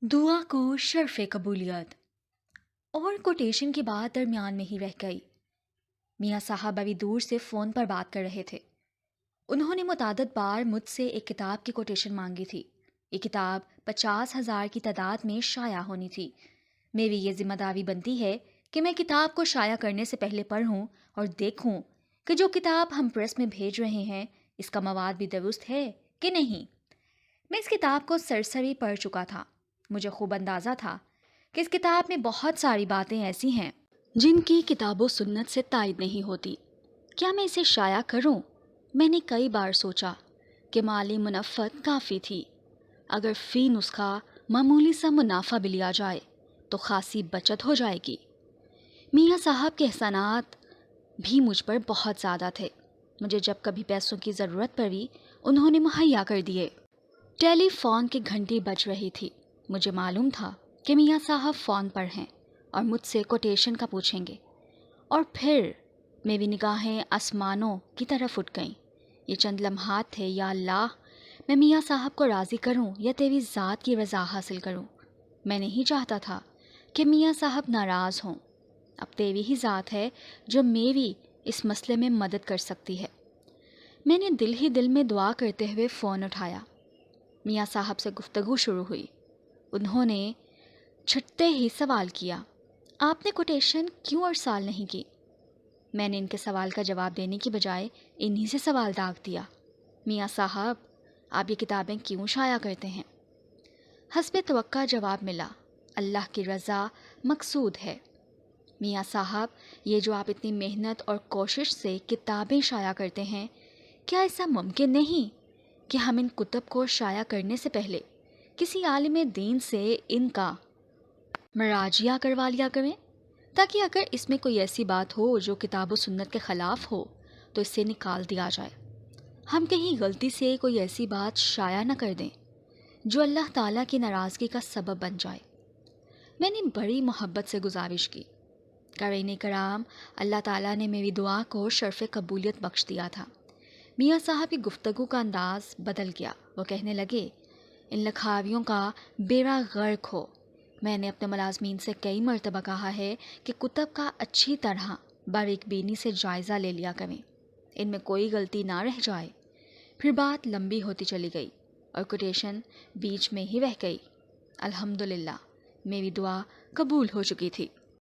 دعا کو شرف قبولیت اور کوٹیشن کی بات درمیان میں ہی رہ گئی۔ میاں صاحب ابھی دور سے فون پر بات کر رہے تھے۔ انہوں نے متعدد بار مجھ سے ایک کتاب کی کوٹیشن مانگی تھی۔ یہ کتاب 50,000 کی تعداد میں شائع ہونی تھی۔ میری یہ ذمہ داری بنتی ہے کہ میں کتاب کو شائع کرنے سے پہلے پڑھوں اور دیکھوں کہ جو کتاب ہم پریس میں بھیج رہے ہیں اس کا مواد بھی درست ہے کہ نہیں۔ میں اس کتاب کو سرسری پڑھ چکا تھا۔ مجھے خوب اندازہ تھا کہ اس کتاب میں بہت ساری باتیں ایسی ہیں جن کی کتاب و سنت سے تائید نہیں ہوتی۔ کیا میں اسے شائع کروں؟ میں نے کئی بار سوچا کہ مالی منفعت کافی تھی۔ اگر فی نسخہ معمولی سا منافع بھی لیا جائے تو خاصی بچت ہو جائے گی۔ میاں صاحب کے احسانات بھی مجھ پر بہت زیادہ تھے۔ مجھے جب کبھی پیسوں کی ضرورت پڑی انہوں نے مہیا کر دیے۔ ٹیلی فون کی گھنٹی بج رہی تھی۔ مجھے معلوم تھا کہ میاں صاحب فون پر ہیں اور مجھ سے کوٹیشن کا پوچھیں گے، اور پھر میری نگاہیں آسمانوں کی طرف اٹھ گئیں۔ یہ چند لمحات تھے، یا اللہ میں میاں صاحب کو راضی کروں یا تیری ذات کی رضا حاصل کروں۔ میں نہیں چاہتا تھا کہ میاں صاحب ناراض ہوں۔ اب تیری ہی ذات ہے جو میری اس مسئلے میں مدد کر سکتی ہے۔ میں نے دل ہی دل میں دعا کرتے ہوئے فون اٹھایا۔ میاں صاحب سے گفتگو شروع ہوئی۔ انہوں نے چھٹتے ہی سوال کیا، آپ نے کوٹیشن کیوں ارسال نہیں کی؟ میں نے ان کے سوال کا جواب دینے کی بجائے انہی سے سوال داغ دیا، میاں صاحب آپ یہ کتابیں کیوں شائع کرتے ہیں؟ حسب توقع جواب ملا، اللہ کی رضا مقصود ہے۔ میاں صاحب یہ جو آپ اتنی محنت اور کوشش سے کتابیں شائع کرتے ہیں، کیا ایسا ممکن نہیں کہ ہم ان کتب کو شائع کرنے سے پہلے کسی عالم دین سے ان کا مراجعہ کروا لیا کریں، تاکہ اگر اس میں کوئی ایسی بات ہو جو کتاب و سنت کے خلاف ہو تو اس سے نکال دیا جائے۔ ہم کہیں غلطی سے کوئی ایسی بات شائع نہ کر دیں جو اللہ تعالیٰ کی ناراضگی کا سبب بن جائے۔ میں نے بڑی محبت سے گزارش کی۔ قارئین کرام، اللہ تعالیٰ نے میری دعا کو شرف قبولیت بخش دیا تھا۔ میاں صاحب کی گفتگو کا انداز بدل گیا۔ وہ کہنے لگے، ان لکھاویوں کا بیڑا غرق ہو۔ میں نے اپنے ملازمین سے کئی مرتبہ کہا ہے کہ کتب کا اچھی طرح باریک بینی سے جائزہ لے لیا کریں، ان میں کوئی غلطی نہ رہ جائے۔ پھر بات لمبی ہوتی چلی گئی اور کوٹیشن بیچ میں ہی رہ گئی۔ الحمدللہ میری دعا قبول ہو چکی تھی۔